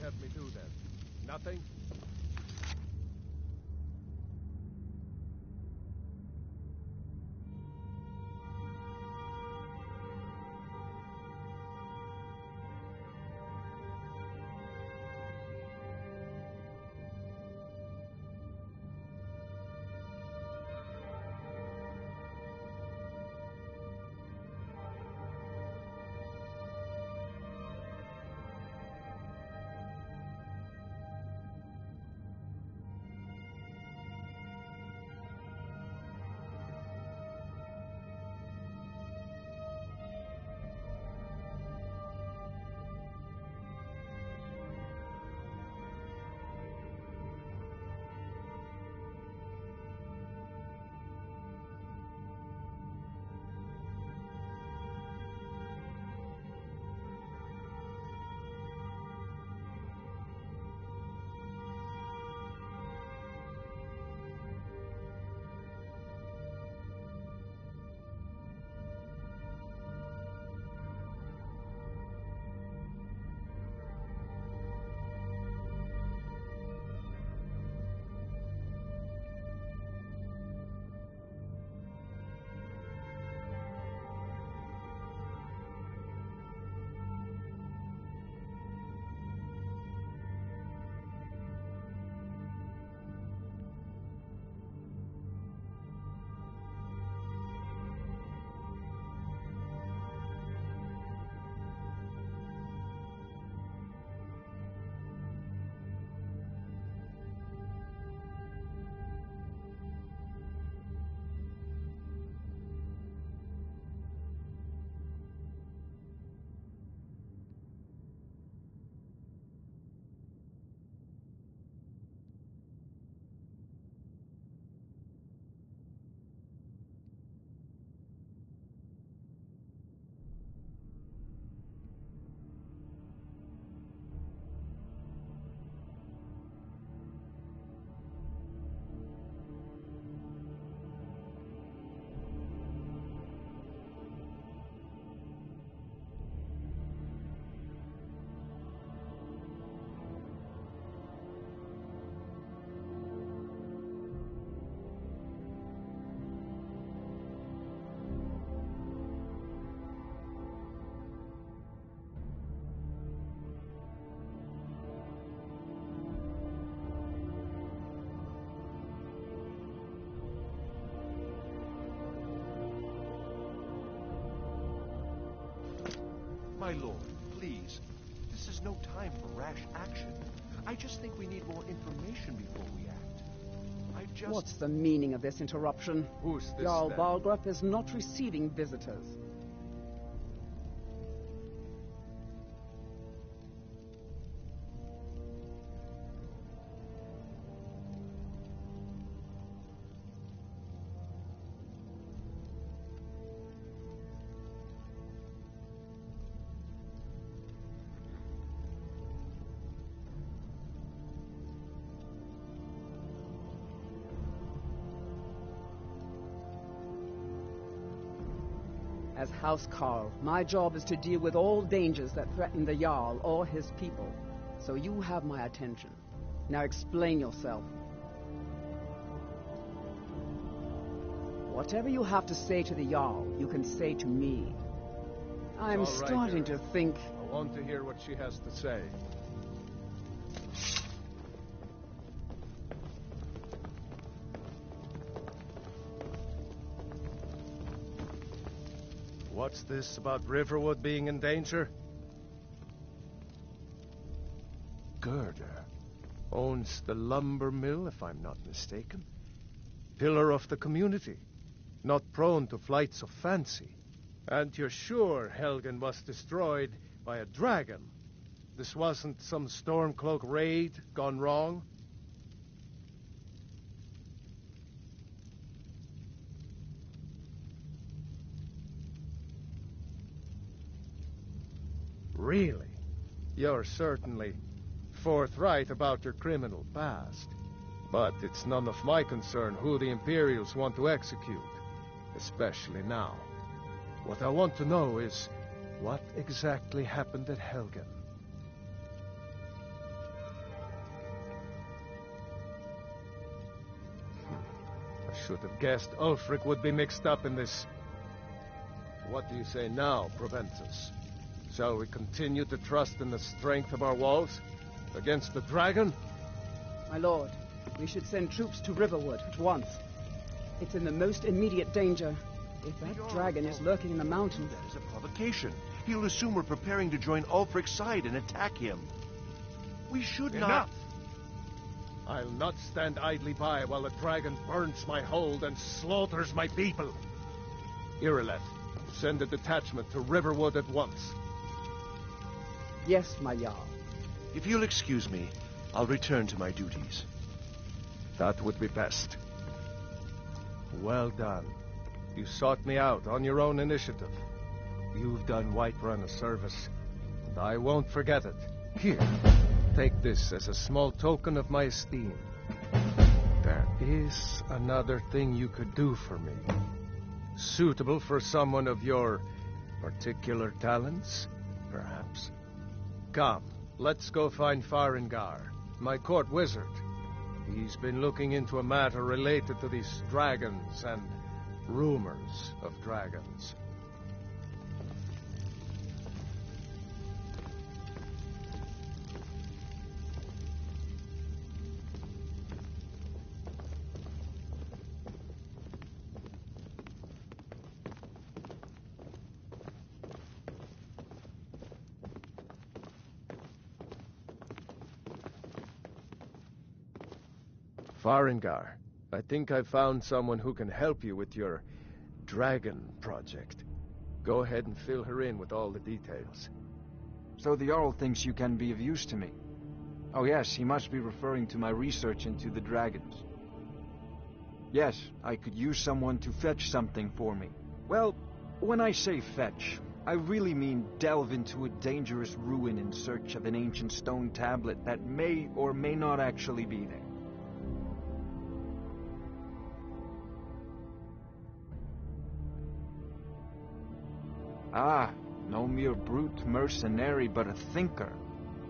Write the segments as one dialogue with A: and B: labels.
A: have me do then? Nothing?
B: My lord, please. This is no time for rash action. I just think we need more information before we act.
C: What's the meaning of this interruption?
A: Who's this
C: Jarl
A: then?
C: Balgrup is not receiving visitors. As House Jarl, my job is to deal with all dangers that threaten the Jarl or his people. So you have my attention. Now explain yourself. Whatever you have to say to the Jarl, you can say to me. I'm
A: All right,
C: starting to think...
A: I want to hear what she has to say. What's this about Riverwood being in danger? Girder owns the lumber mill, if I'm not mistaken. Pillar of the community, not prone to flights of fancy. And you're sure Helgen was destroyed by a dragon? This wasn't some Stormcloak raid gone wrong? Really? You're certainly forthright about your criminal past. But it's none of my concern who the Imperials want to execute, especially now. What I want to know is, what exactly happened at Helgen? should have guessed Ulfric would be mixed up in this. What do you say now, Proventus? Shall we continue to trust in the strength of our walls? Against the dragon?
C: My lord, we should send troops to Riverwood at once. It's in the most immediate danger. If that dragon is lurking in the mountains...
B: That is a provocation. He'll assume we're preparing to join Ulfric's side and attack him. We should not...
A: Enough! I'll not stand idly by while the dragon burns my hold and slaughters my people. Irileth, send a detachment to Riverwood at once.
C: Yes, my Jarl.
B: If you'll excuse me, I'll return to my duties.
A: That would be best. Well done. You sought me out on your own initiative. You've done Whiterun a service, and I won't forget it. Here, take this as a small token of my esteem. There is another thing you could do for me. Suitable for someone of your particular talents, perhaps. Come, let's go find Farengar, my court wizard. He's been looking into a matter related to these dragons and rumors of dragons. Farengar, I think I've found someone who can help you with your dragon project. Go ahead and fill her in with all the details.
D: So the Jarl thinks you can be of use to me. Oh yes, he must be referring to my research into the dragons. Yes, I could use someone to fetch something for me. Well, when I say fetch, I really mean delve into a dangerous ruin in search of an ancient stone tablet that may or may not actually be there. Ah, no mere brute mercenary, but a thinker.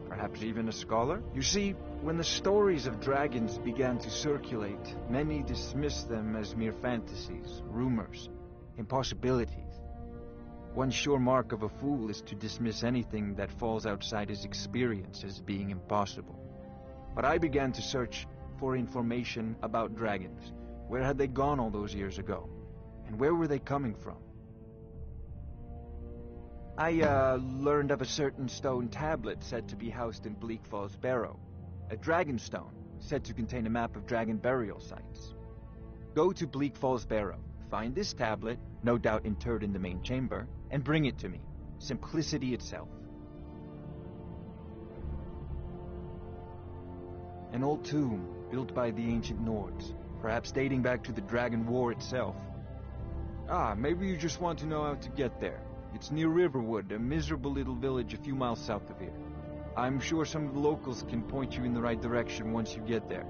D: Perhaps even a scholar? You see, when the stories of dragons began to circulate, many dismissed them as mere fantasies, rumors, impossibilities. One sure mark of a fool is to dismiss anything that falls outside his experience as being impossible. But I began to search for information about dragons. Where had they gone all those years ago? And where were they coming from? I learned of a certain stone tablet said to be housed in Bleak Falls Barrow. A dragon stone, said to contain a map of dragon burial sites. Go to Bleak Falls Barrow, find this tablet, no doubt interred in the main chamber, and bring it to me. Simplicity itself. An old tomb, built by the ancient Nords, perhaps dating back to the Dragon War itself. Ah, maybe you just want to know how to get there. It's near Riverwood, a miserable little village a few miles south of here. I'm sure some of the locals can point you in the right direction once you get there.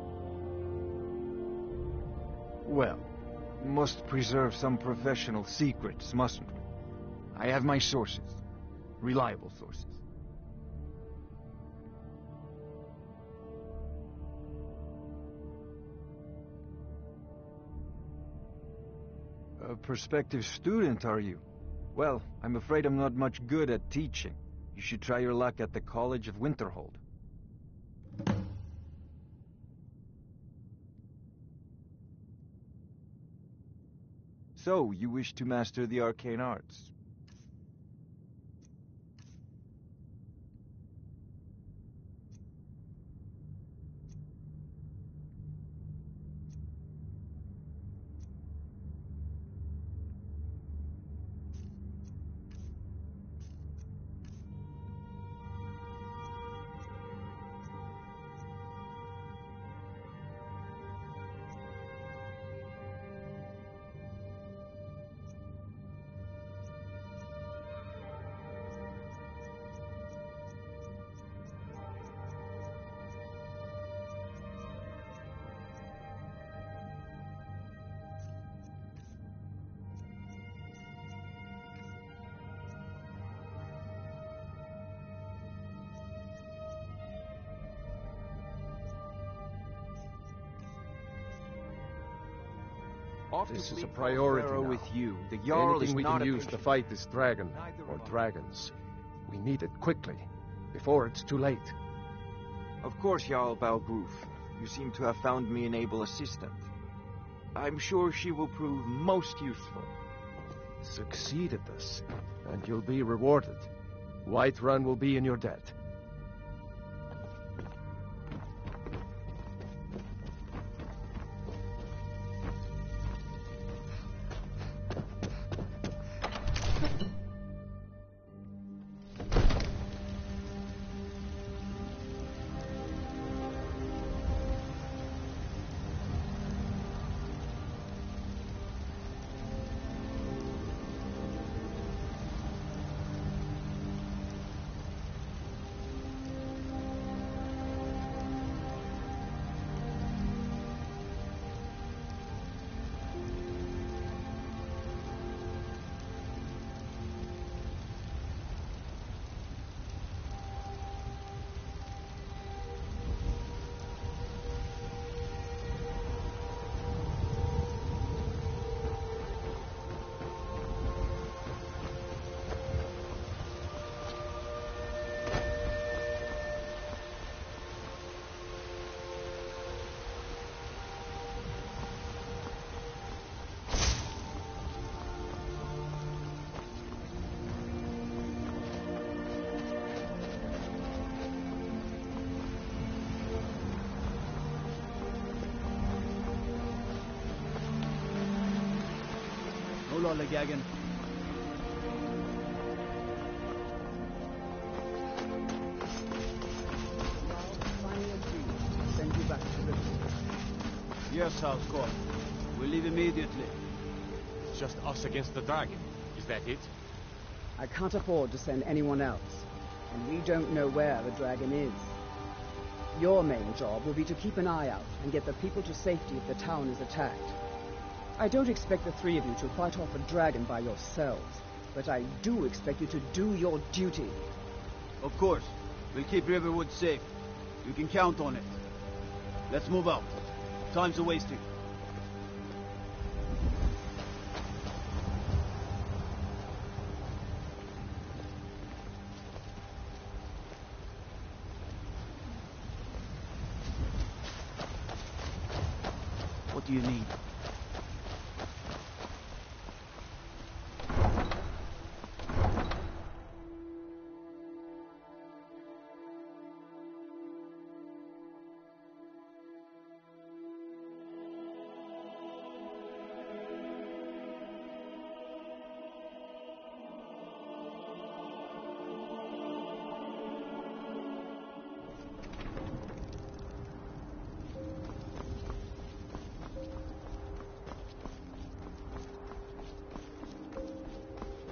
D: Well, must preserve some professional secrets, mustn't we? I have my sources. Reliable sources. A prospective student, are you? Well, I'm afraid I'm not much good at teaching. You should try your luck at the College of Winterhold. So, you wish to master the arcane arts? Off to
A: This is a
D: fleet
A: priority
D: Pharaoh
A: now.
D: with you. The Jarl
A: Anything
D: is
A: we
D: not
A: can
D: a
A: use to
D: patient.
A: fight this dragon,
B: Neither
A: or
B: am I.
A: dragons. We need it quickly, before it's too late.
D: Of course, Jarl Balgruf. You seem to have found me an able assistant. I'm sure she will prove most useful.
A: Succeed at this, and you'll be rewarded. Whiterun will be in your debt.
E: Ola Gagan.
C: Finally agreed to send you back to Riverside.
E: Yes, House Court. We'll leave immediately.
F: It's just us against the dragon. Is that it?
C: I can't afford to send anyone else, and we don't know where the dragon is. Your main job will be to keep an eye out and get the people to safety if the town is attacked. I don't expect the three of you to fight off a dragon by yourselves, but I do expect you to do your duty.
E: Of course. We'll keep Riverwood safe. You can count on it. Let's move out. Time's a-wasting. What do you need?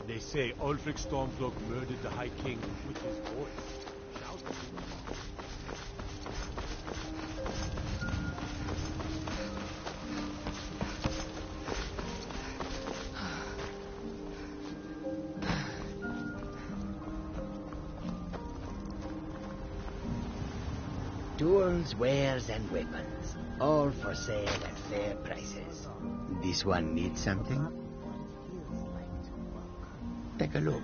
F: They say Ulfric Stormcloak murdered the High King with his voice. Shout.
G: Tools, wares, and weapons, all for sale at fair prices. This one needs something? Take a look.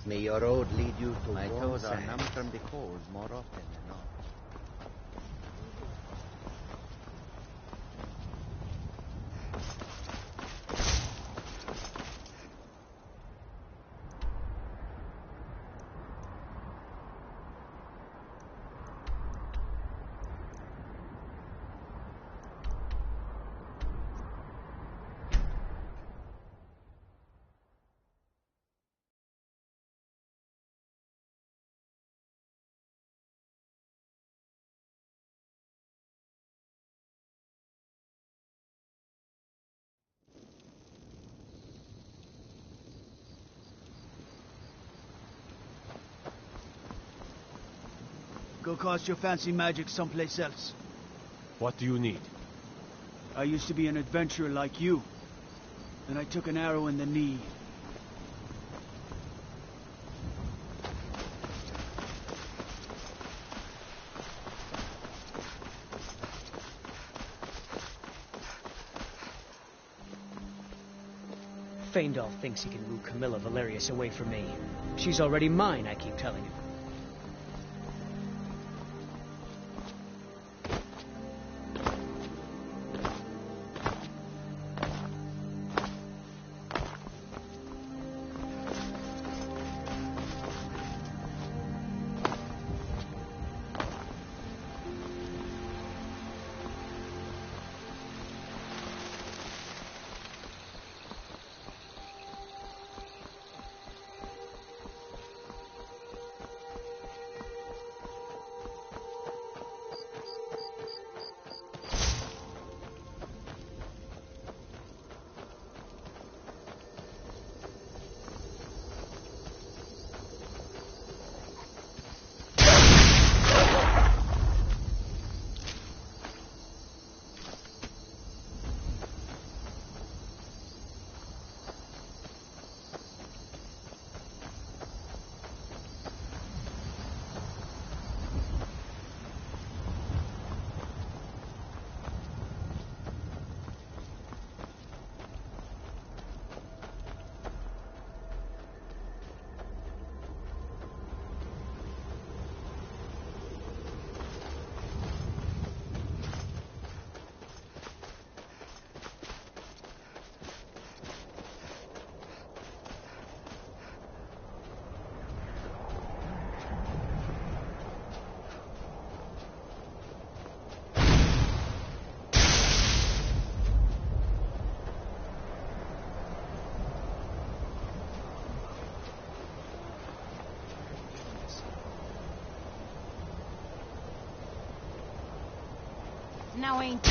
G: May your road lead you to my toes are numb from the cold more often than not.
E: Go cast your fancy magic someplace else.
F: What do you need?
E: I used to be an adventurer like you. Then I took an arrow in the knee.
H: Faendal thinks he can woo Camilla Valerius away from me. She's already mine, I keep telling him.
I: Now ain't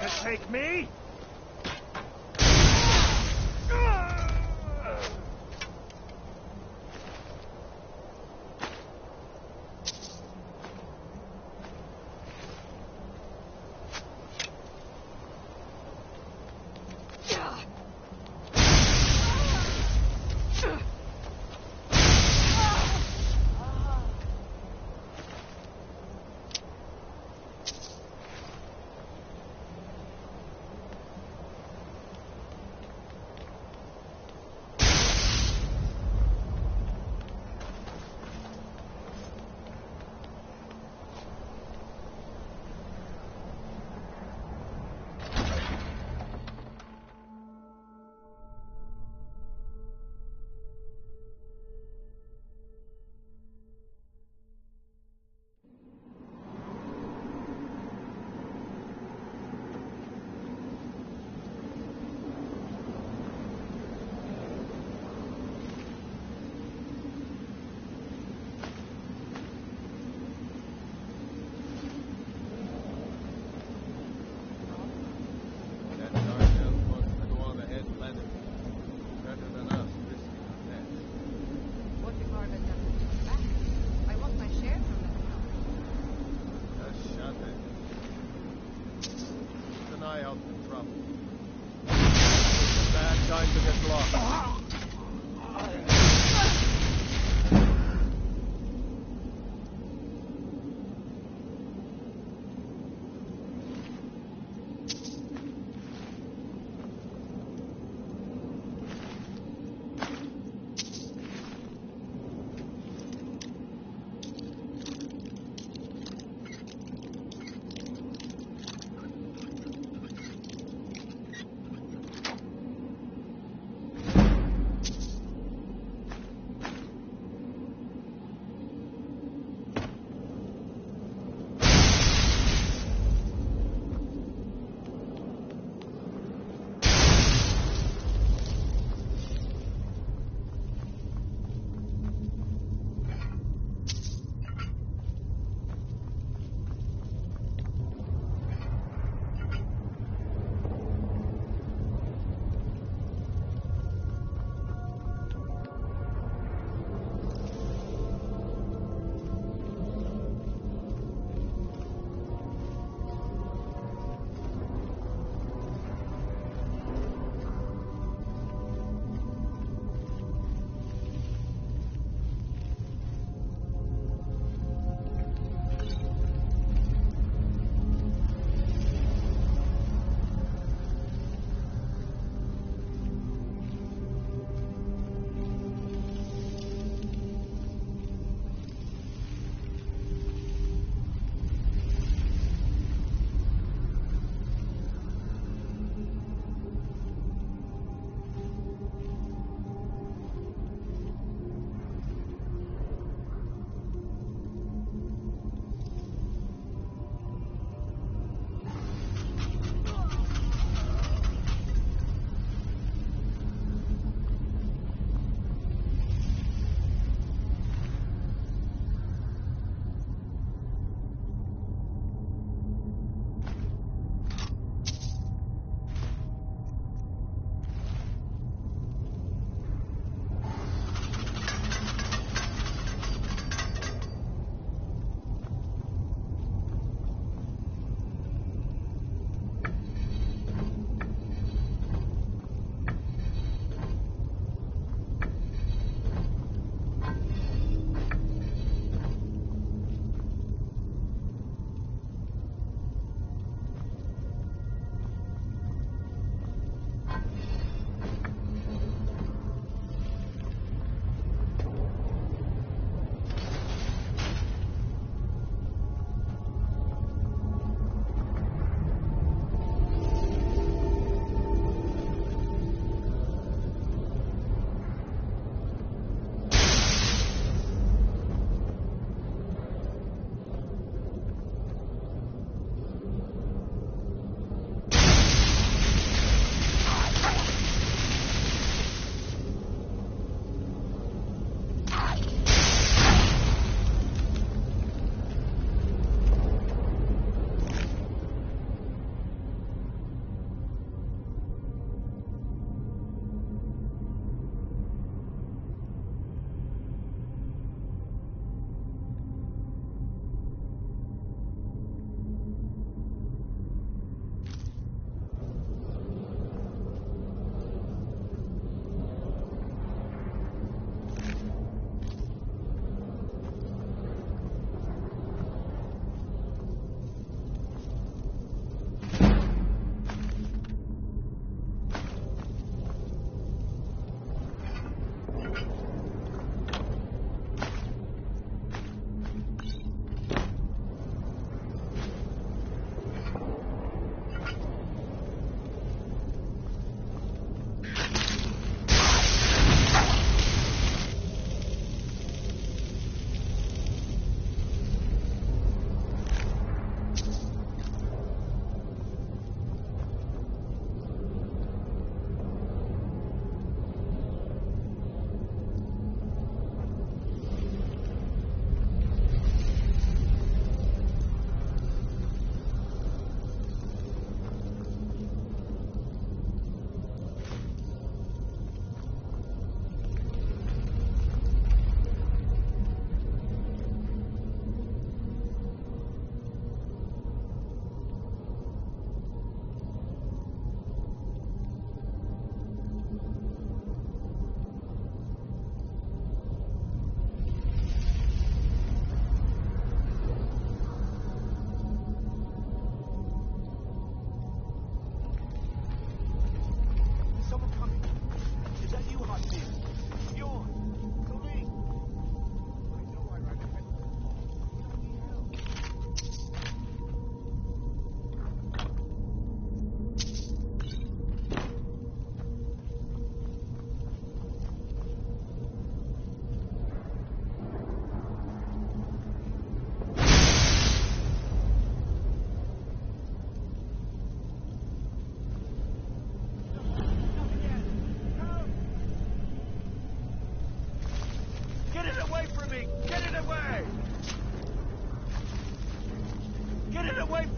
A: to take me?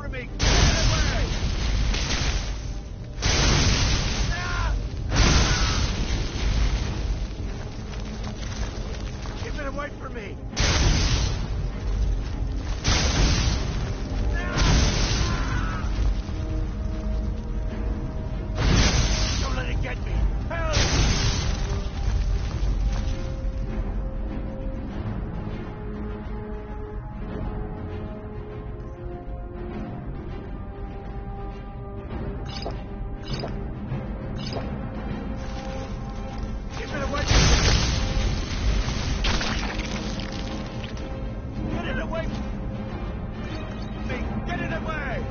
B: from me! Get away! Ah! Keep it away from me! Don't let it get me! Help! Keep it away from me! Get it away from me! Get it away!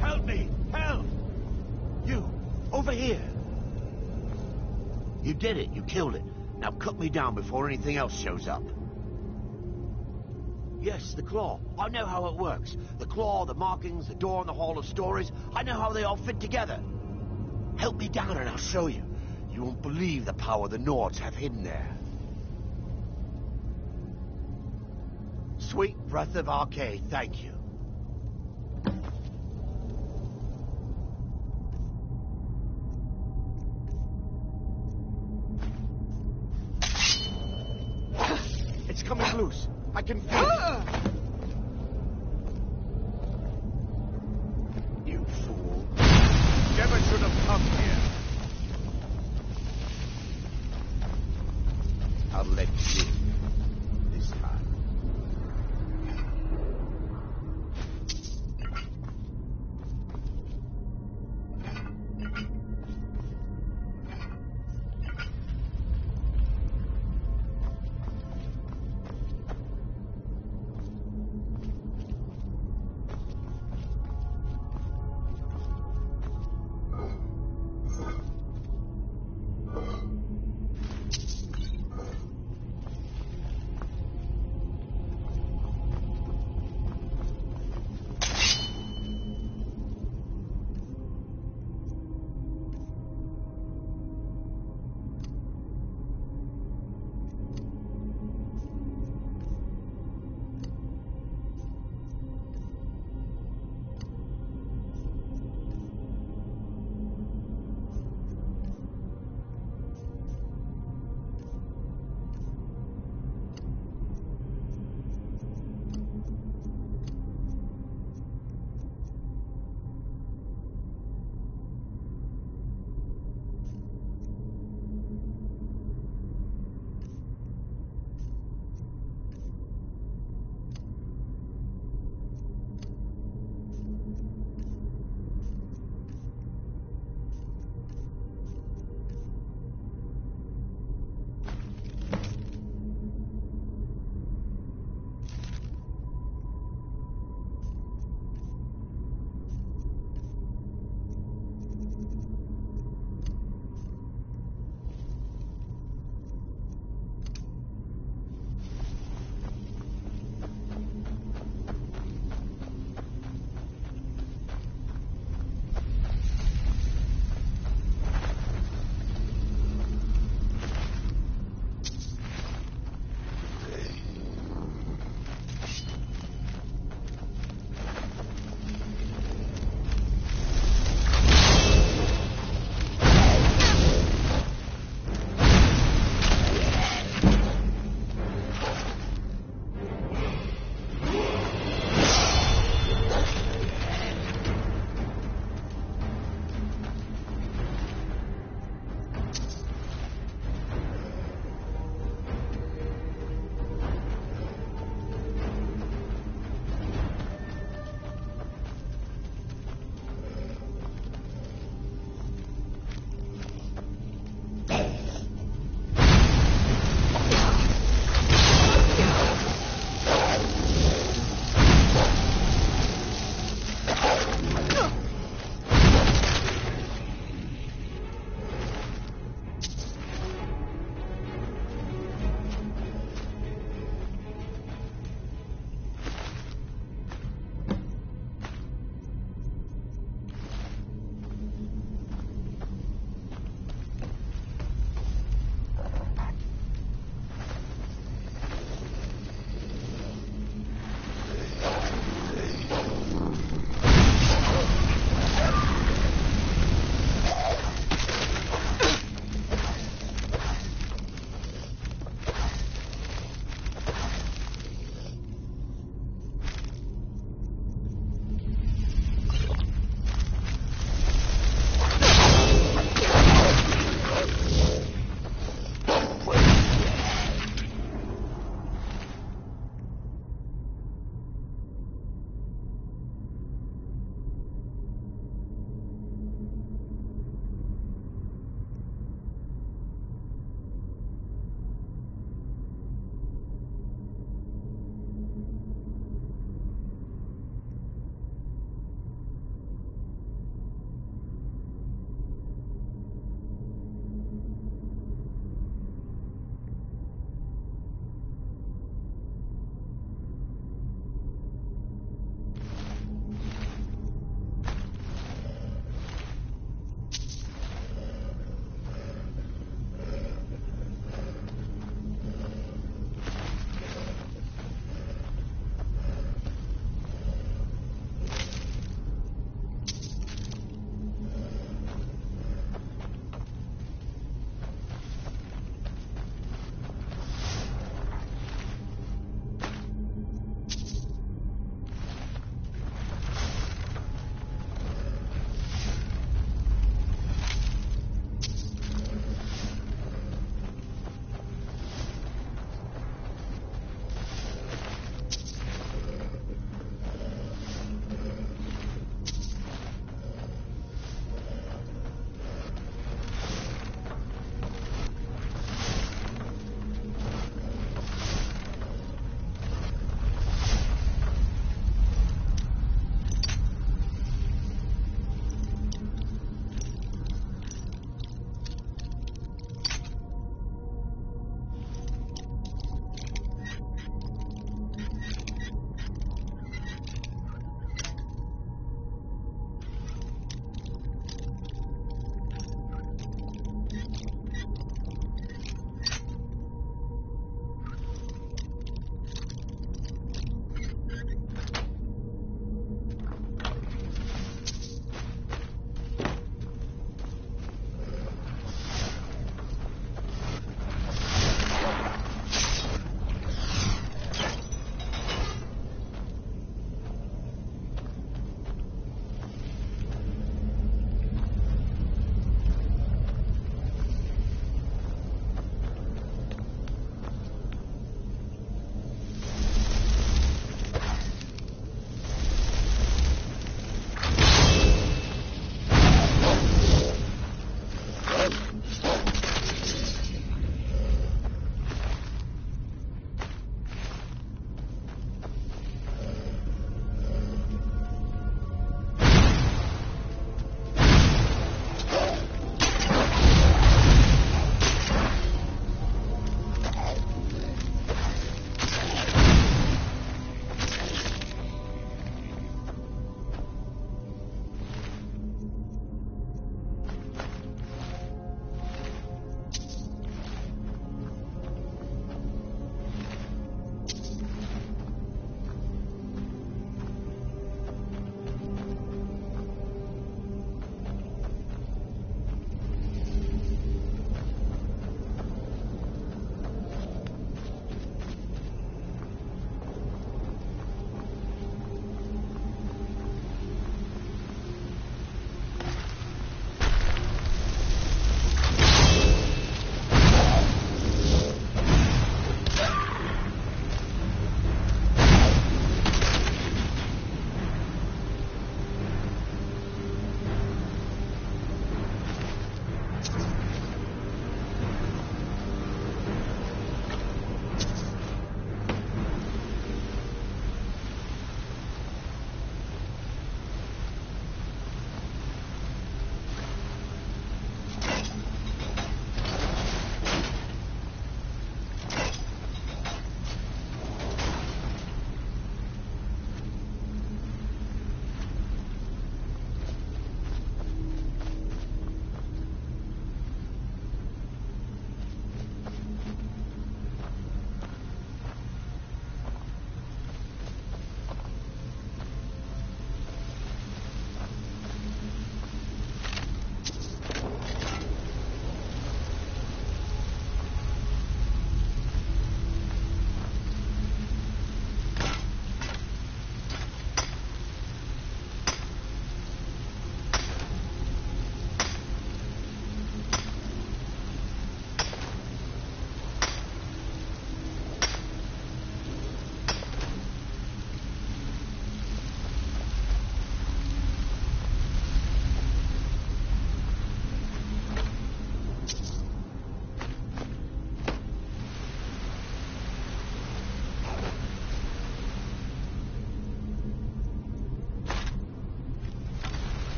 B: Help me! Help! You! Over here!
I: You did it. You killed it. Now cut me down before anything else shows up. Yes, the claw. I know how it works. The claw, the markings, the door in the Hall of Stories. I know how they all fit together. Help me down and I'll show you. You won't believe the power the Nords have hidden there. Sweet breath of Arcade, thank you.
B: It's coming loose. I can feel it.
I: You fool.
B: Never should have come here.
I: I'll let you this time.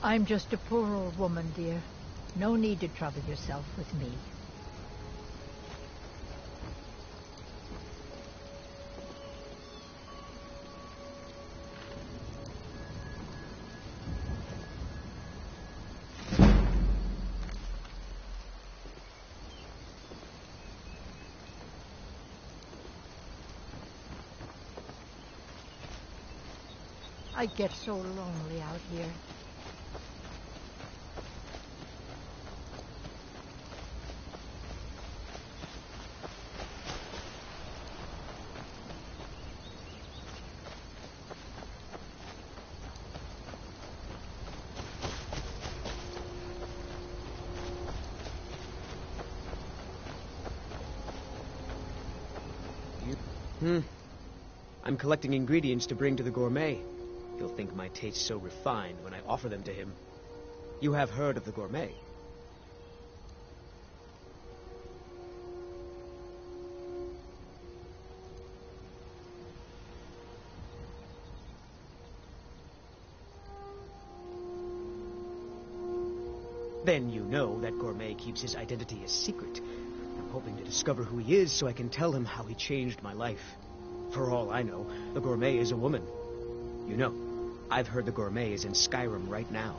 J: I'm just a poor old woman, dear. No need to trouble yourself with me. I get so lonely out here.
H: I'm collecting ingredients to bring to the gourmet. He'll think my tastes so refined when I offer them to him. You have heard of the gourmet? Then you know that gourmet keeps his identity a secret. I'm hoping to discover who he is so I can tell him how he changed my life. For all I know, the gourmet is a woman. You know, I've heard the gourmet is in Skyrim right now.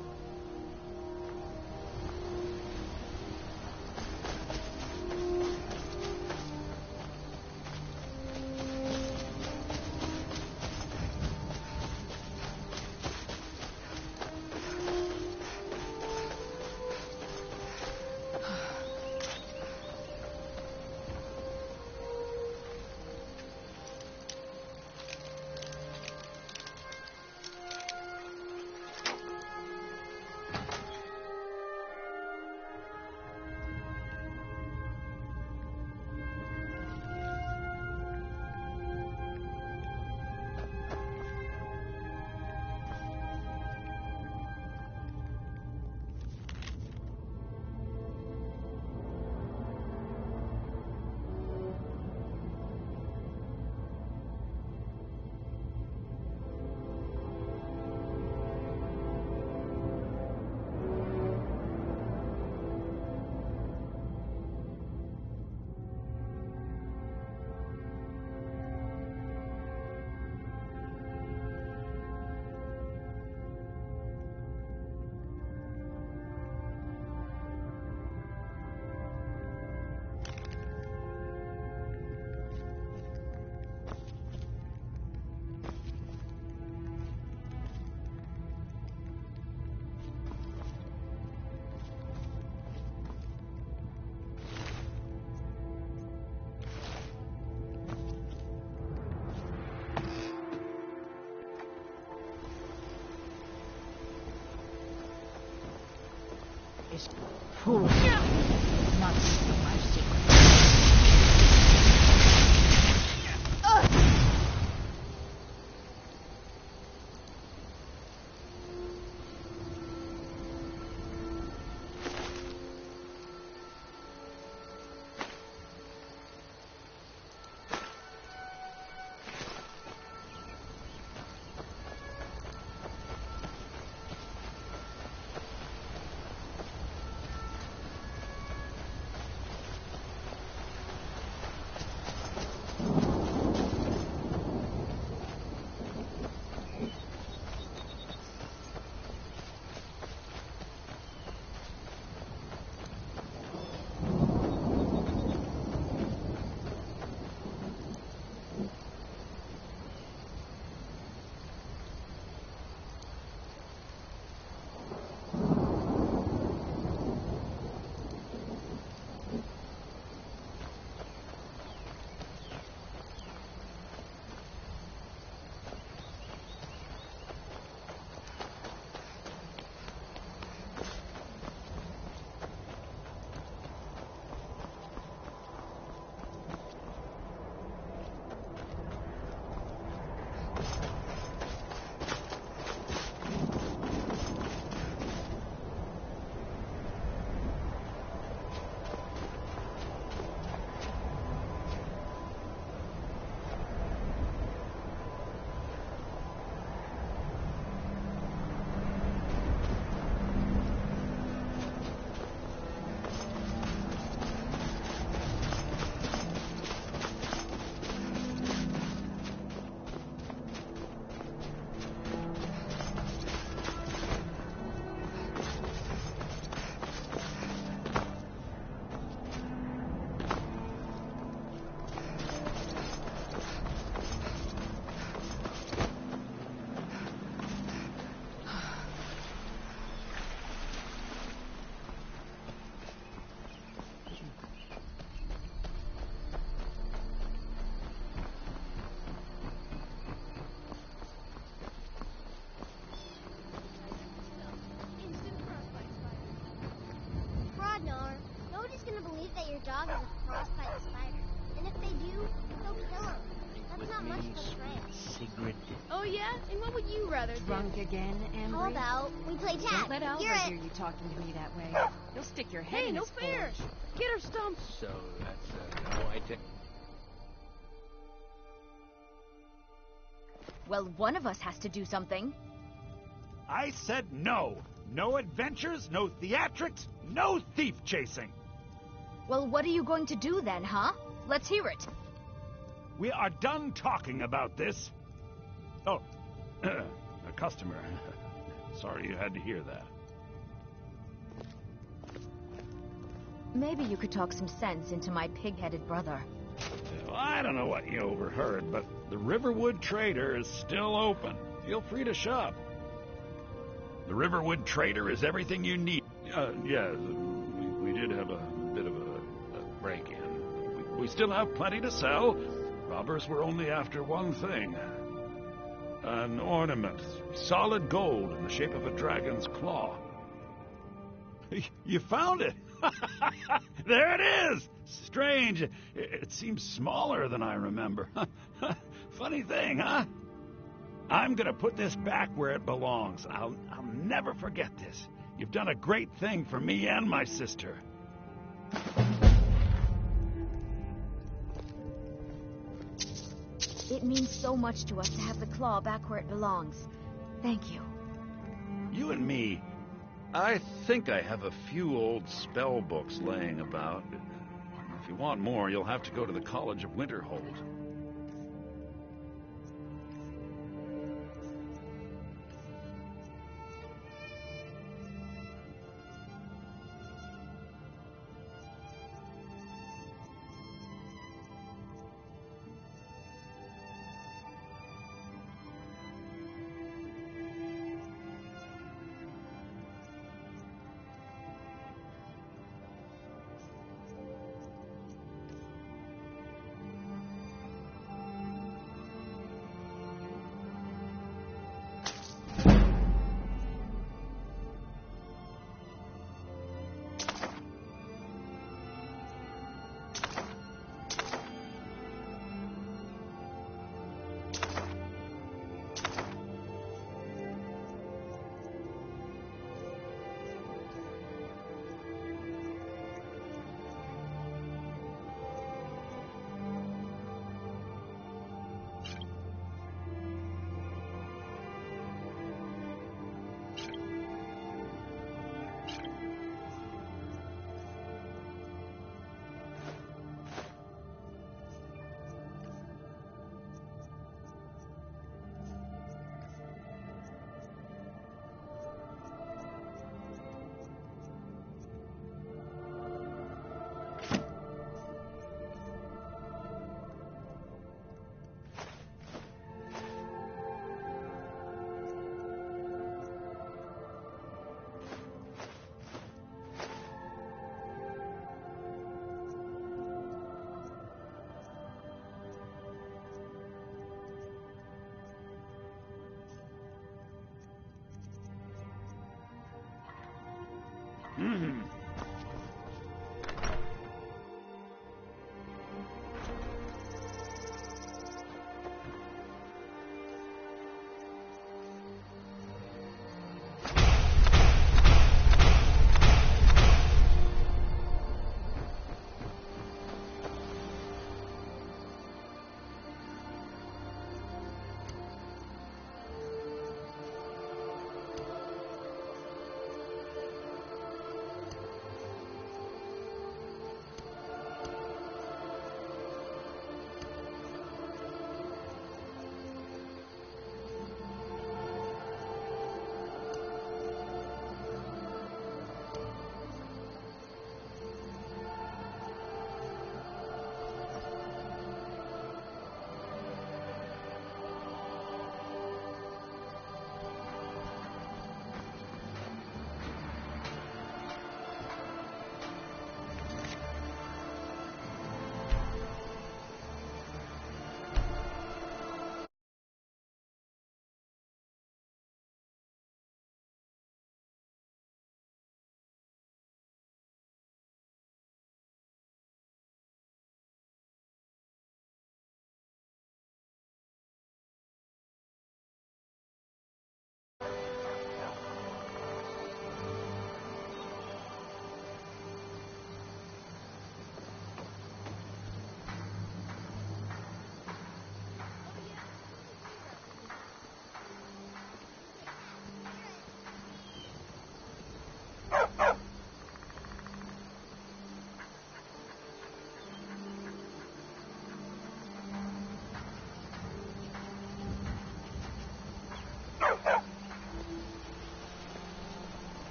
J: Is foolish. Not steal my secret.
K: gonna believe that your dog is a frostbite spider. And if they do, they'll kill him. That's not much of a threat.
G: Sigrid.
L: Oh, yeah? And what would you rather do?
M: Drunk again, Ambry?
K: How about we play tag?
M: Don't let Albert
K: You're
M: hear you talking to me that way. He'll stick your head
L: Hey,
M: in
L: no
M: his
L: fair.
M: forge.
L: Get her stumped.
G: So that's how I take.
N: Well, one of us has to do something.
O: I said no. No adventures, no theatrics, no thief chasing.
N: Well, what are you going to do then, huh? Let's hear it.
O: We are done talking about this. Oh, a customer. Sorry you had to hear that.
N: Maybe you could talk some sense into my pig-headed brother.
O: Well, I don't know what you overheard, but the Riverwood Trader is still open. Feel free to shop. The Riverwood Trader is everything you need. Yeah, we did have a bit of a break-in. We still have plenty to sell. Robbers were only after one thing. An ornament. Solid gold in the shape of a dragon's claw. You found it! There it is! Strange. It seems smaller than I remember. Funny thing, huh? I'm gonna put this back where it belongs. I'll never forget this. You've done a great thing for me and my sister.
N: It means so much to us to have the claw back where it belongs. Thank you.
O: You and me. I think I have a few old spell books laying about. If you want more, you'll have to go to the College of Winterhold.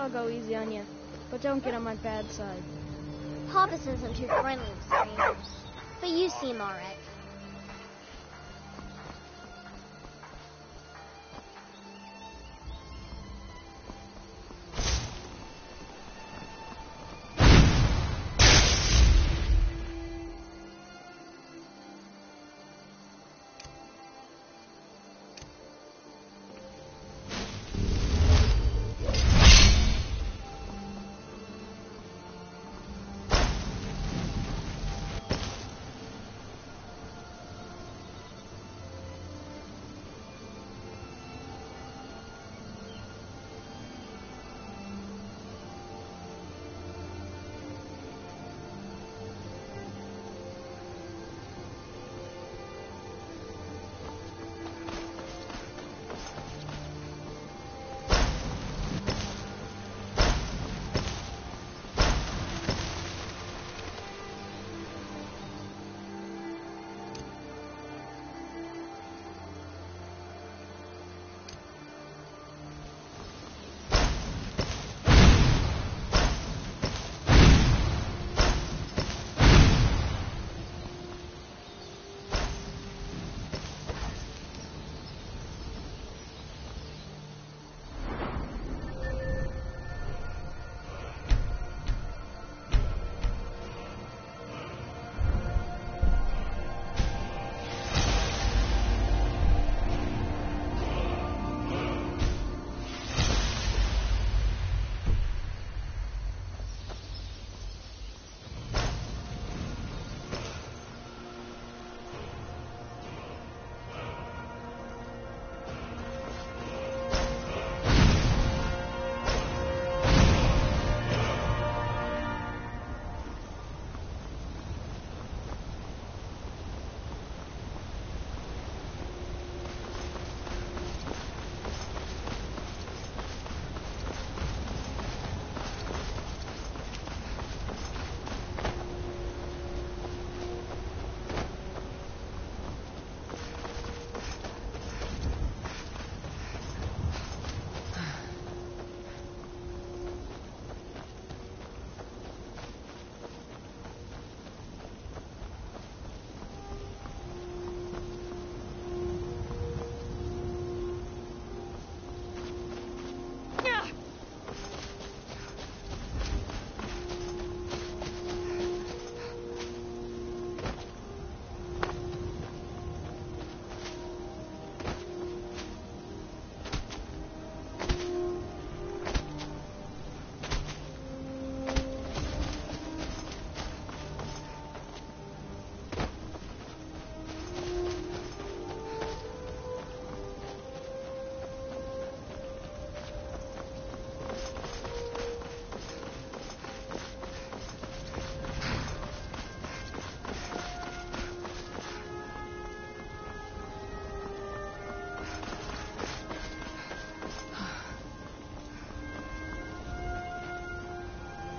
L: I'll go easy on you. But don't get on my bad side.
K: Papas isn't too friendly with strangers. But you seem alright.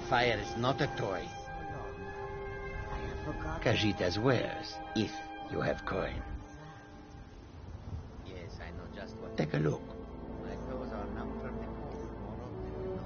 G: Fire is not a toy. Kajita's wares, if you have coin. Yes, I know just what. Take a look. My clothes are not from the cold, more often than not.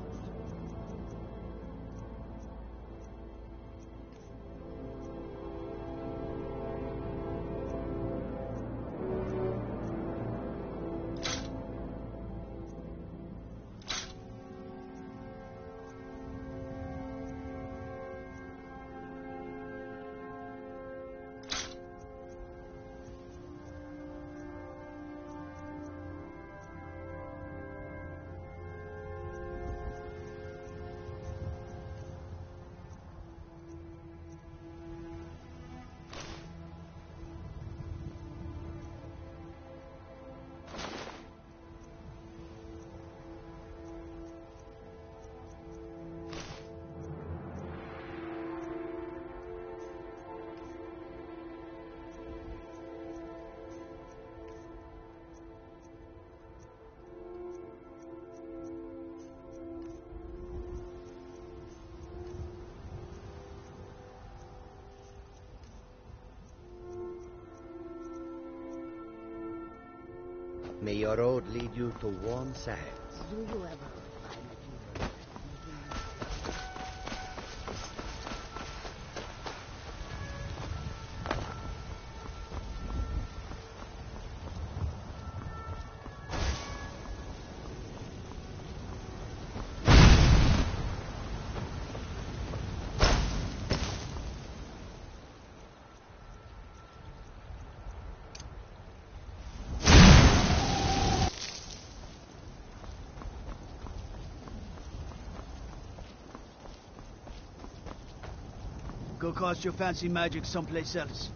G: May your road lead you to warm sands.
P: Do you ever find that you
E: Go cast your fancy magic someplace else.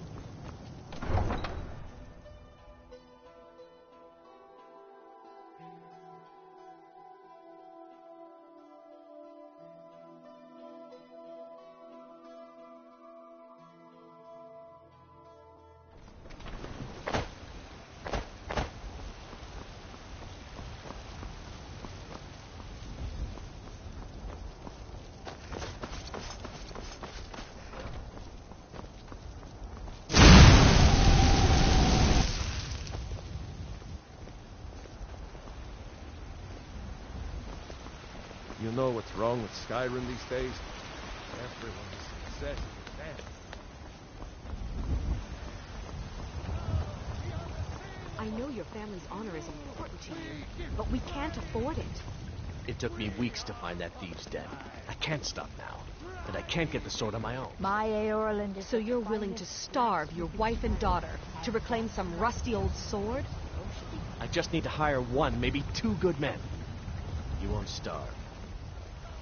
A: You know what's wrong with Skyrim these days? Everyone's obsessed with that.
M: I know your family's honor is important to you, but we can't afford it.
B: It took me weeks to find that thieves' den. I can't stop now, and I can't get the sword on my own.
J: My Eorland is...
M: So you're willing to starve your wife and daughter to reclaim some rusty old sword?
B: I just need to hire one, maybe two good men. You won't starve.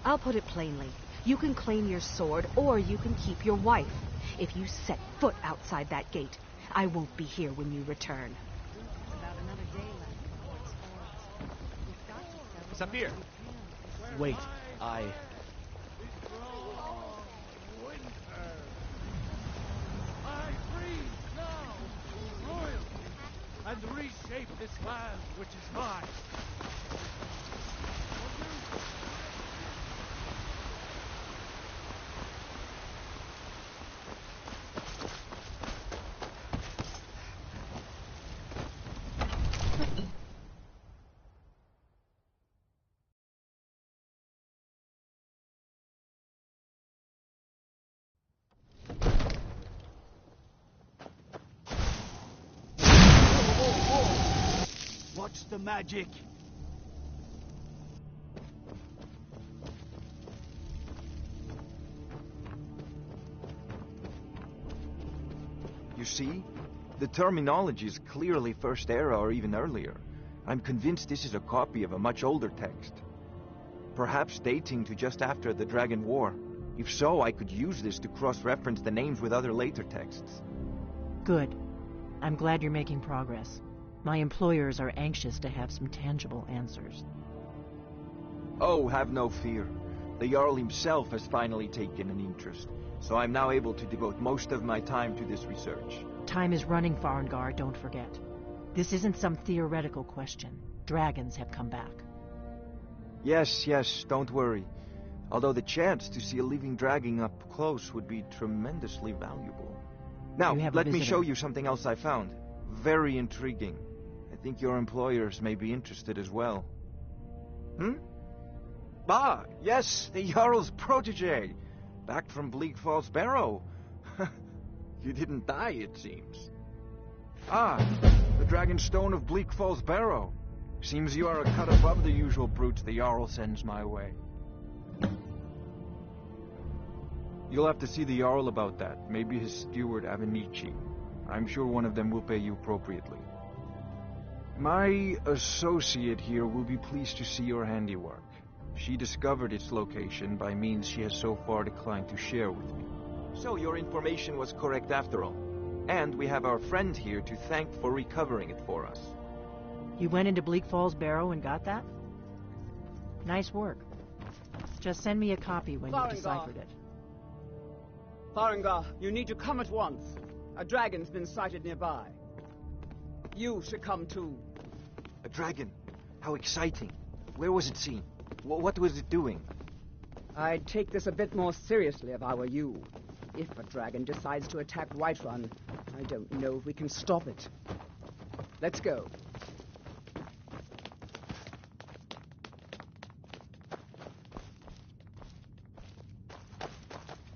M: I'll put it plainly. You can claim your sword, or you can keep your wife. If you set foot outside that gate, I won't be here when you return.
B: Sapir! Wait, I
F: freeze now, royalty, and reshape this land, which is mine.
E: Watch the magic.
D: You see? The terminology is clearly First Era or even earlier. I'm convinced this is a copy of a much older text. Perhaps dating to just after the Dragon War. If so, I could use this to cross-reference the names with other later texts.
P: Good. I'm glad you're making progress. My employers are anxious to have some tangible answers.
D: Oh, have no fear. The Jarl himself has finally taken an interest, so I'm now able to devote most of my time to this research.
P: Time is running, Farengar, don't forget. This isn't some theoretical question. Dragons have come back.
D: Yes, don't worry. Although the chance to see a living dragon up close would be tremendously valuable. Now, let me show you something else I found. Very intriguing. I think your employers may be interested as well. Ah, yes, the Jarl's protege. Back from Bleak Falls Barrow. You didn't die, it seems. Ah, the Dragon Stone of Bleak Falls Barrow. Seems you are a cut above the usual brutes the Jarl sends my way. You'll have to see the Jarl about that. Maybe his steward, Avenici. I'm sure one of them will pay you appropriately. My associate here will be pleased to see your handiwork. She discovered its location by means she has so far declined to share with me. So your information was correct after all. And we have our friend here to thank for recovering it for us.
P: You went into Bleak Falls Barrow and got that? Nice work. Just send me a copy when you've deciphered it.
C: Farengar, you need to come at once. A dragon's been sighted nearby. You should come too.
D: A dragon? How exciting. Where was it seen? What was it doing?
C: I'd take this a bit more seriously if I were you. If a dragon decides to attack Whiterun, I don't know if we can stop it. Let's go.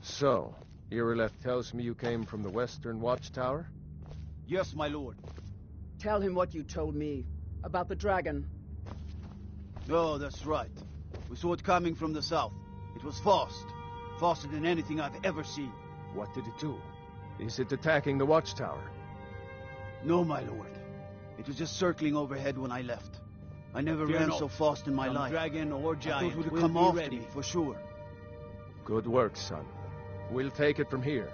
A: So, Irileth tells me you came from the Western Watchtower?
E: Yes, my lord.
C: Tell him what you told me about the dragon.
E: Oh, that's right. We saw it coming from the south. It was fast. Faster than anything I've ever seen.
A: What did it do? Is it attacking the Watchtower?
E: No, my lord. It was just circling overhead when I left. I never ran so fast in my life.
B: Dragon or giant,
E: I thought it would
B: we'll
E: come
B: be
E: after
B: ready
E: me, for sure.
A: Good work, son. We'll take it from here.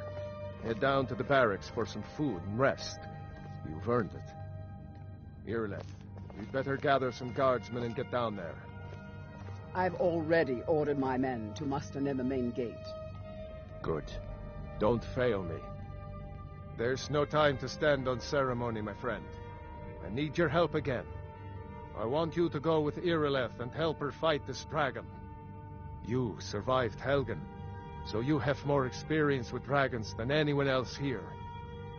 A: Head down to the barracks for some food and rest. You've earned it. Irileth, we'd better gather some guardsmen and get down there.
C: I've already ordered my men to muster near the main gate.
A: Good. Don't fail me. There's no time to stand on ceremony, my friend. I need your help again. I want you to go with Irileth and help her fight this dragon. You survived Helgen, so you have more experience with dragons than anyone else here.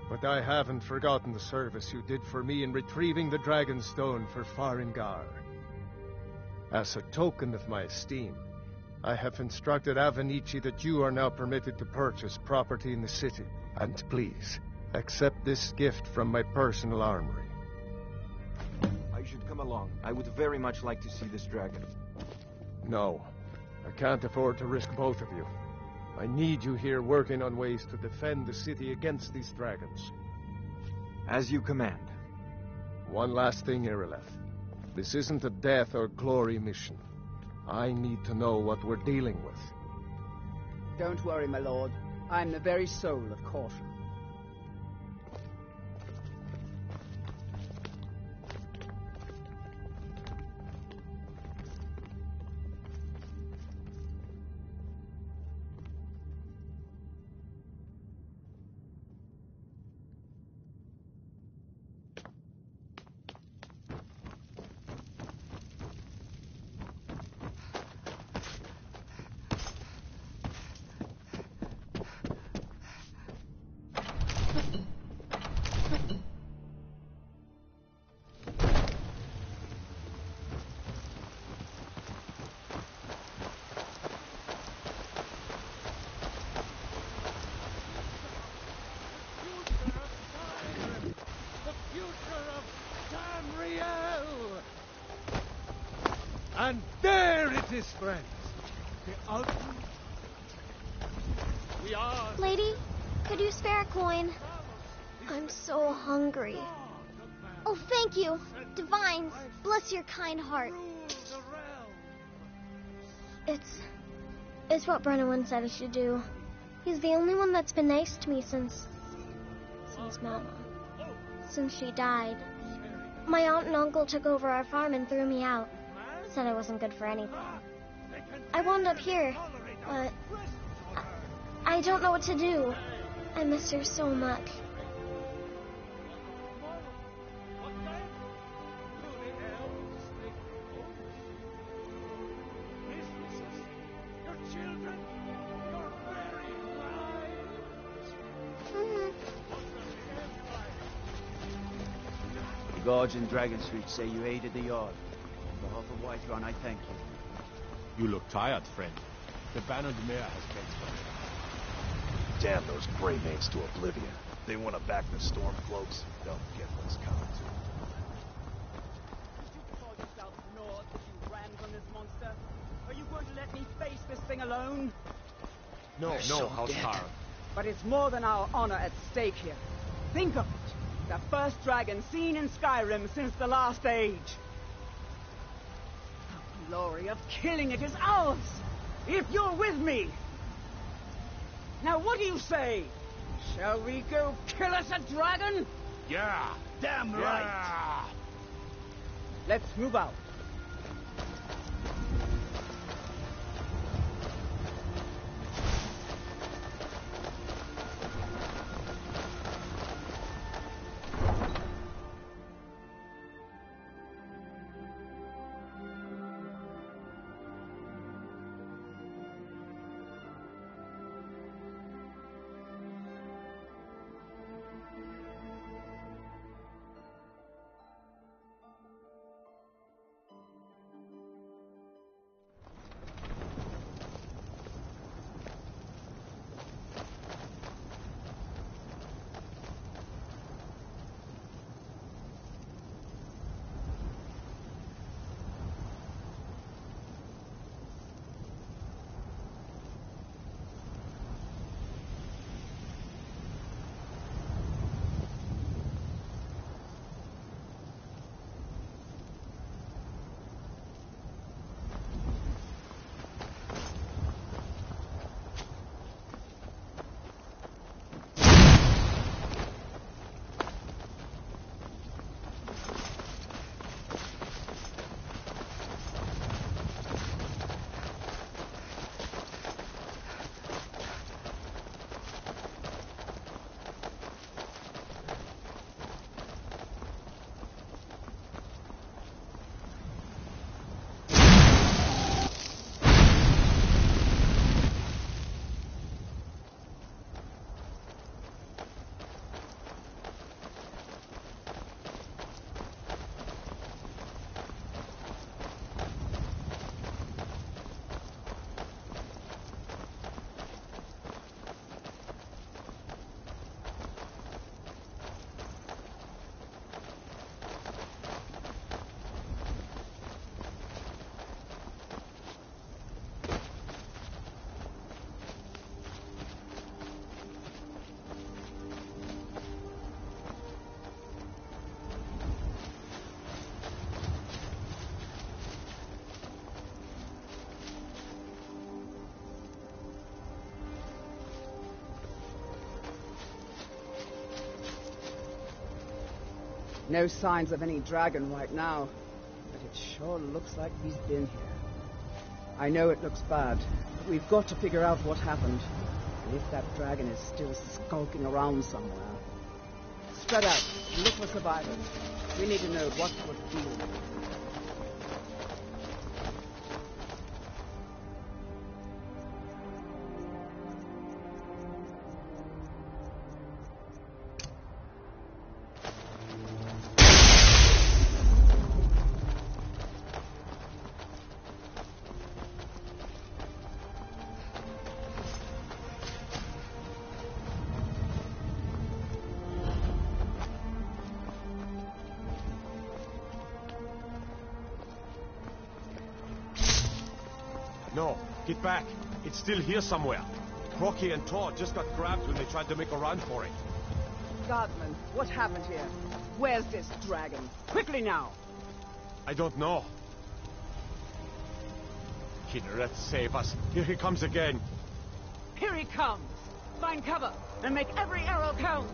A: But I haven't forgotten the service you did for me in retrieving the Dragon Stone for Farengar. As a token of my esteem, I have instructed Avenici that you are now permitted to purchase property in the city. And please, accept this gift from my personal armory.
D: I should come along. I would very much like to see this dragon.
A: No, I can't afford to risk both of you. I need you here working on ways to defend the city against these dragons.
D: As you command.
A: One last thing, Irileth. This isn't a death or glory mission. I need to know what we're dealing with.
C: Don't worry, my lord. I'm the very soul of caution.
A: And there it is, friends. The ultimate. We are...
K: Lady, could you spare a coin? I'm so hungry. Oh, thank you. Divines, bless your kind heart. It's what Brennan said I should do. He's the only one that's been nice to me since Mama. Since she died. My aunt and uncle took over our farm and threw me out. Said I wasn't good for anything. I wound up here, but I don't know what to do. I miss her so much.
E: The guards in Dragon Street say you aided the Jarl. On behalf of Whiterun, I thank you.
F: You look tired, friend. The Bannered Mare has been spotted.
B: Damn those gray mains to oblivion. They want to back the Stormcloaks. They'll get what's coming to them.
C: Did you call yourself Nord that you ran from this monster? Are you going to let me face this thing alone?
F: No, House Jarl.
C: But it's more than our honor at stake here. Think of it. The first dragon seen in Skyrim since the last age. The glory of killing it is ours, if you're with me. Now what do you say? Shall we go kill us a dragon?
F: Yeah!
E: Damn right!
C: Let's move out. No signs of any dragon right now, but it sure looks like he's been here. I know it looks bad, but we've got to figure out what happened, and if that dragon is still skulking around somewhere. Spread out, and look for survivors. We need to know what was deal.
F: No, get back. It's still here somewhere. Crocky and Tor just got grabbed when they tried to make a run for it.
C: Guardsman, what happened here? Where's this dragon? Quickly now!
F: I don't know. Kidder, save us. Here he comes again.
C: Here he comes! Find cover, and make every arrow count!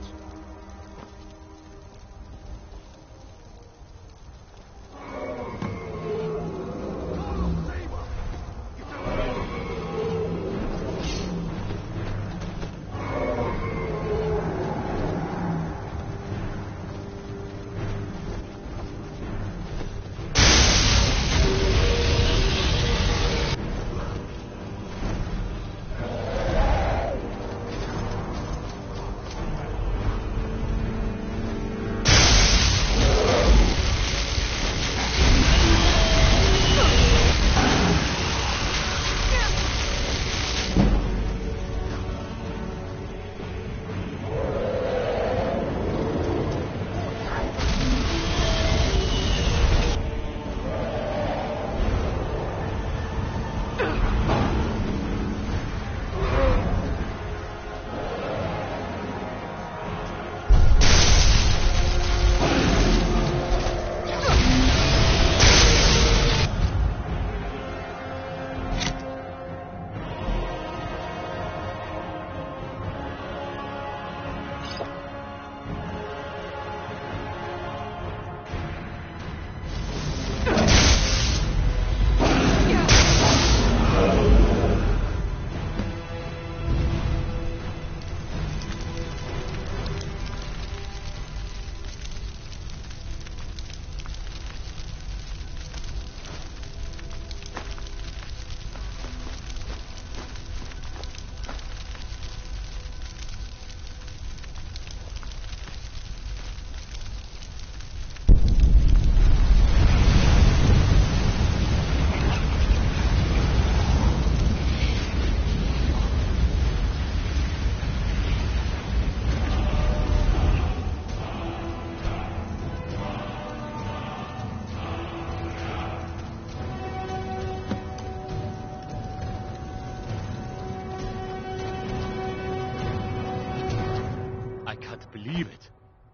F: Believe it.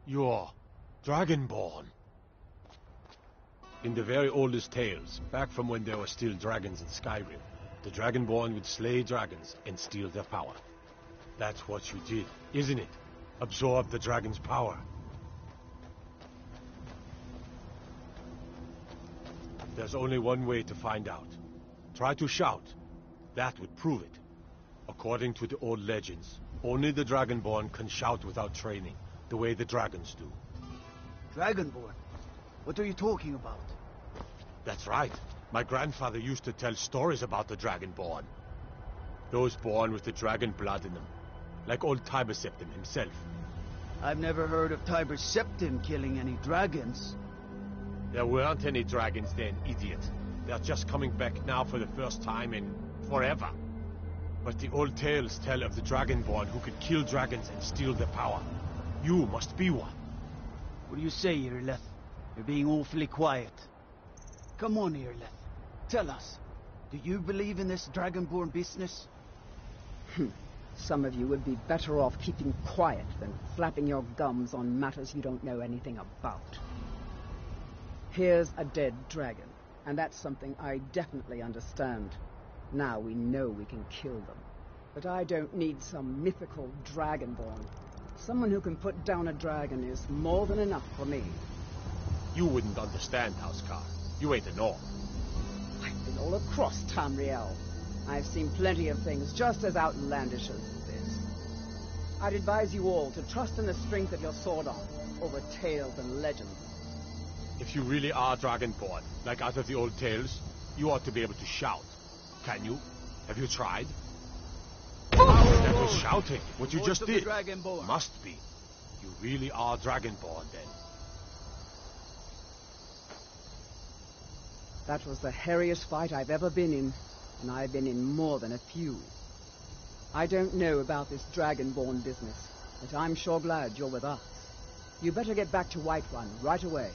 F: You're Dragonborn. In the very oldest tales, back from when there were still dragons in Skyrim, the Dragonborn would slay dragons and steal their power. That's what you did, isn't it? Absorb the dragon's power. There's only one way to find out. Try to shout. That would prove it. According to the old legends, only the Dragonborn can shout without training, the way the dragons do.
E: Dragonborn? What are you talking about?
F: That's right. My grandfather used to tell stories about the Dragonborn. Those born with the dragon blood in them. Like old Tiber Septim himself.
E: I've never heard of Tiber Septim killing any dragons.
F: There weren't any dragons then, idiot. They're just coming back now for the first time in forever. But the old tales tell of the Dragonborn who could kill dragons and steal their power. You must be one.
E: What do you say, Irleth? You're being awfully quiet. Come on, Irleth. Tell us. Do you believe in this Dragonborn business?
C: Some of you would be better off keeping quiet than flapping your gums on matters you don't know anything about. Here's a dead dragon, and that's something I definitely understand. Now we know we can kill them. But I don't need some mythical Dragonborn. Someone who can put down a dragon is more than enough for me.
F: You wouldn't understand, Housecar. You ain't a Nord.
C: I've been all across Tamriel. I've seen plenty of things just as outlandish as this. I'd advise you all to trust in the strength of your sword arm over tales and legends.
F: If you really are Dragonborn, like out of the old tales, you ought to be able to shout. Can you? Have you tried? That was shouting, what you just did. Must be. You really are Dragonborn, then.
C: That was the hairiest fight I've ever been in, and I've been in more than a few. I don't know about this Dragonborn business, but I'm sure glad you're with us. You better get back to Whiterun right away.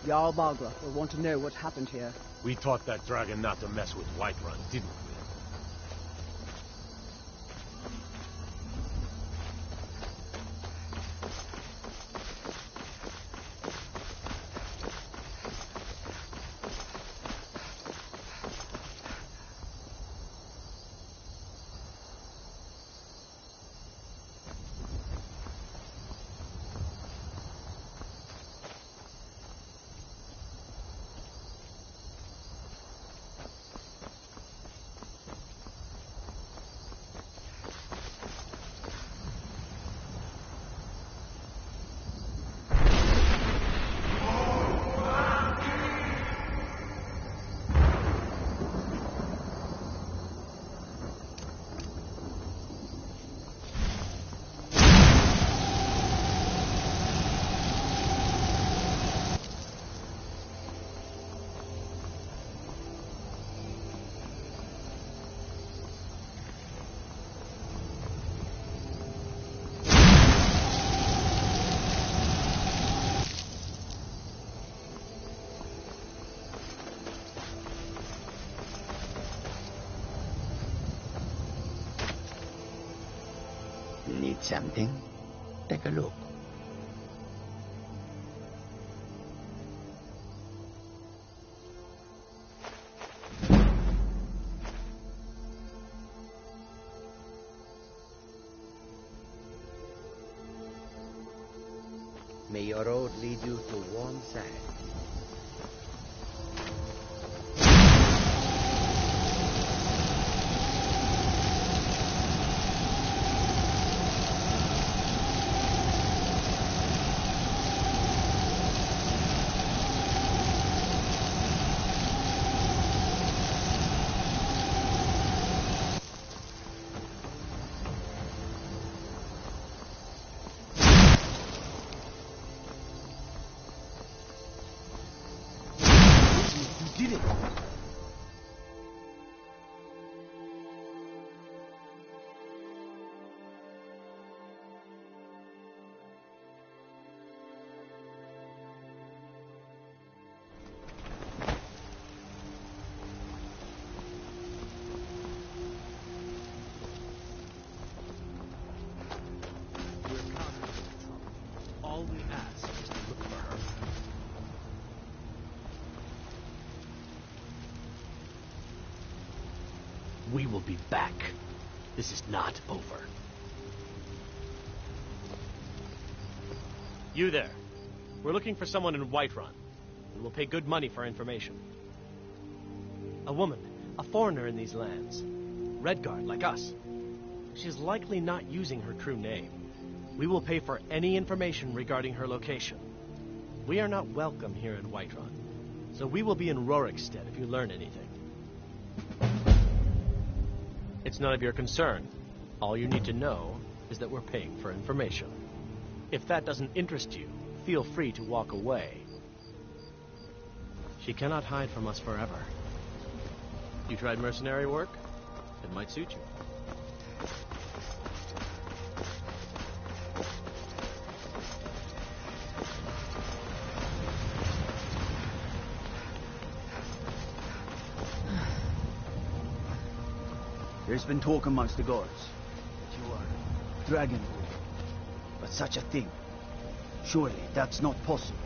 C: Jarl Balgruuf will want to know what happened here.
F: We taught that dragon not to mess with Whiterun, didn't we?
G: Need something? Take a look. May your road lead you to warm sands.
E: Did it!
H: All we ask is to look for her. We will be back. This is not over. You there. We're looking for someone in Whiterun. We will pay good money for information. A woman, a foreigner in these lands. Redguard, like us. She's likely not using her true name. We will pay for any information regarding her location. We are not welcome here in Whiterun, so we will be in Rorikstead if you learn anything. It's none of your concern. All you need to know is that we're paying for information. If that doesn't interest you, feel free to walk away. She cannot hide from us forever. You tried mercenary work? It might suit you.
E: There's been talk amongst the guards that you are Dragonborn. But such a thing, surely that's not possible.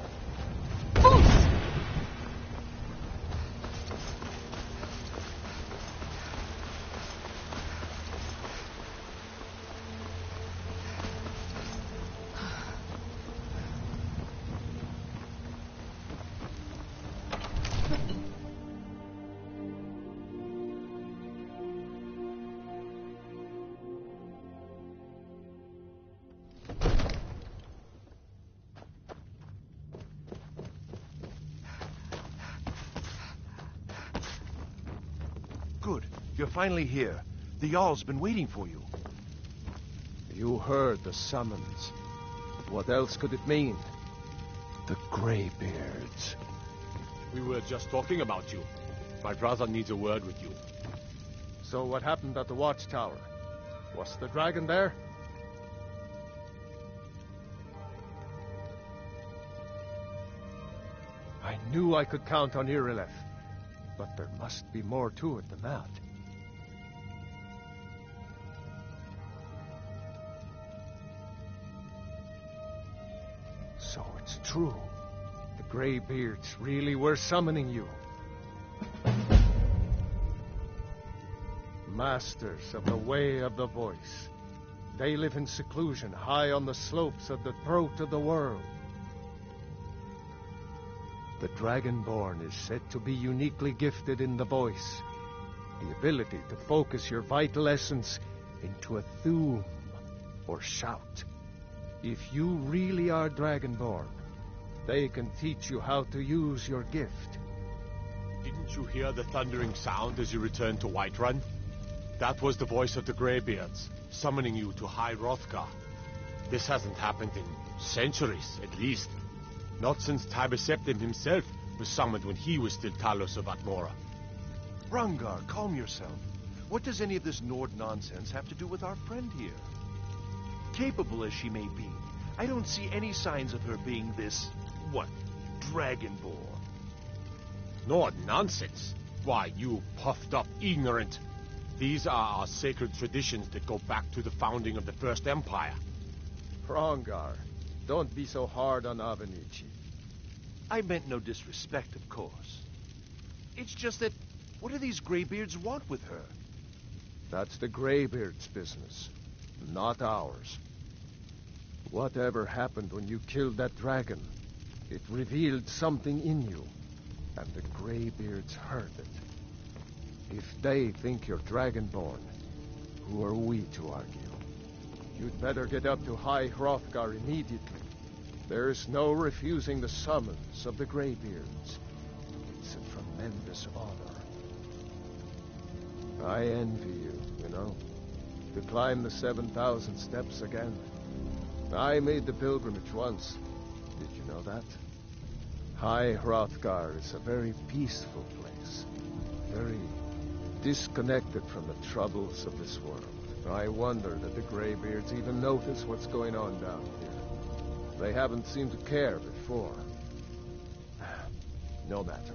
B: Good. You're finally here. The Jarl's been waiting for you.
A: You heard the summons. What else could it mean? The Greybeards.
F: We were just talking about you. My brother needs a word with you.
A: So what happened at the watchtower? Was the dragon there? I knew I could count on Irileth, but there must be more to it than that. So it's true. The Greybeards really were summoning you. Masters of the Way of the Voice. They live in seclusion high on the slopes of the throat of the world. The Dragonborn is said to be uniquely gifted in the voice, the ability to focus your vital essence into a thum, or shout. If you really are Dragonborn, they can teach you how to use your gift.
F: Didn't you hear the thundering sound as you returned to Whiterun? That was the voice of the Greybeards, summoning you to High Hrothgar. This hasn't happened in centuries, at least. Not since Tiber Septim himself was summoned when he was still Talos of Atmora.
B: Hrongar, calm yourself. What does any of this Nord nonsense have to do with our friend here? Capable as she may be, I don't see any signs of her being this, Dragonborn.
F: Nord nonsense? Why, you puffed up ignorant. These are our sacred traditions that go back to the founding of the First Empire.
A: Hrongar, don't be so hard on Avenici.
B: I meant no disrespect, of course. It's just that, what do these Greybeards want with her?
A: That's the Greybeards' business, not ours. Whatever happened when you killed that dragon, it revealed something in you, and the Greybeards heard it. If they think you're Dragonborn, who are we to argue? You'd better get up to High Hrothgar immediately. There's no refusing the summons of the Greybeards. It's a tremendous honor. I envy you, you know, to climb the 7,000 steps again. I made the pilgrimage once. Did you know that? High Hrothgar is a very peaceful place. Very disconnected from the troubles of this world. I wonder that the Greybeards even notice what's going on down here. They haven't seemed to care before. No matter.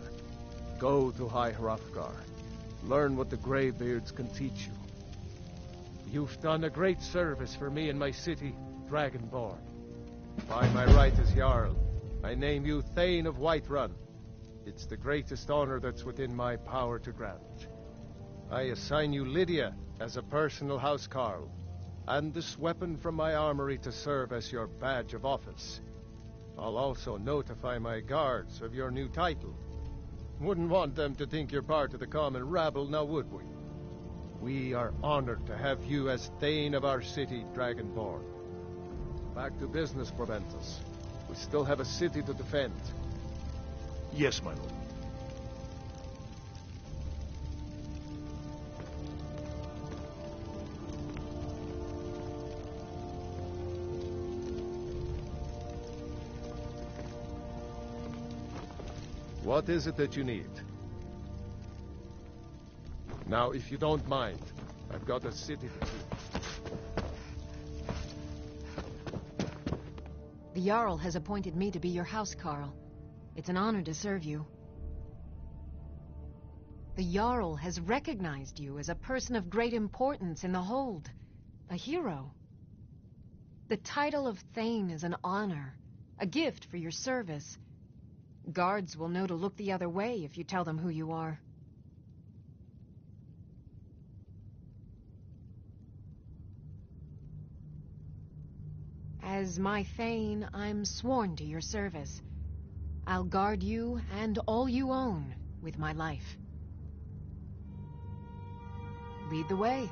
A: Go to High Hrothgar. Learn what the Greybeards can teach you. You've done a great service for me and my city, Dragonborn. By my right as Jarl, I name you Thane of Whiterun. It's the greatest honor that's within my power to grant. I assign you Lydia as a personal housecarl, and this weapon from my armory to serve as your badge of office. I'll also notify my guards of your new title. Wouldn't want them to think you're part of the common rabble, now would we? We are honored to have you as Thane of our city, Dragonborn. Back to business, Proventus. We still have a city to defend.
B: Yes, my lord.
A: What is it that you need? Now, if you don't mind, I've got a city to keep.
M: The Jarl has appointed me to be your housecarl. It's an honor to serve you. The Jarl has recognized you as a person of great importance in the Hold. A hero. The title of Thane is an honor, a gift for your service. Guards will know to look the other way if you tell them who you are. As my Thane, I'm sworn to your service. I'll guard you and all you own with my life. Lead the way.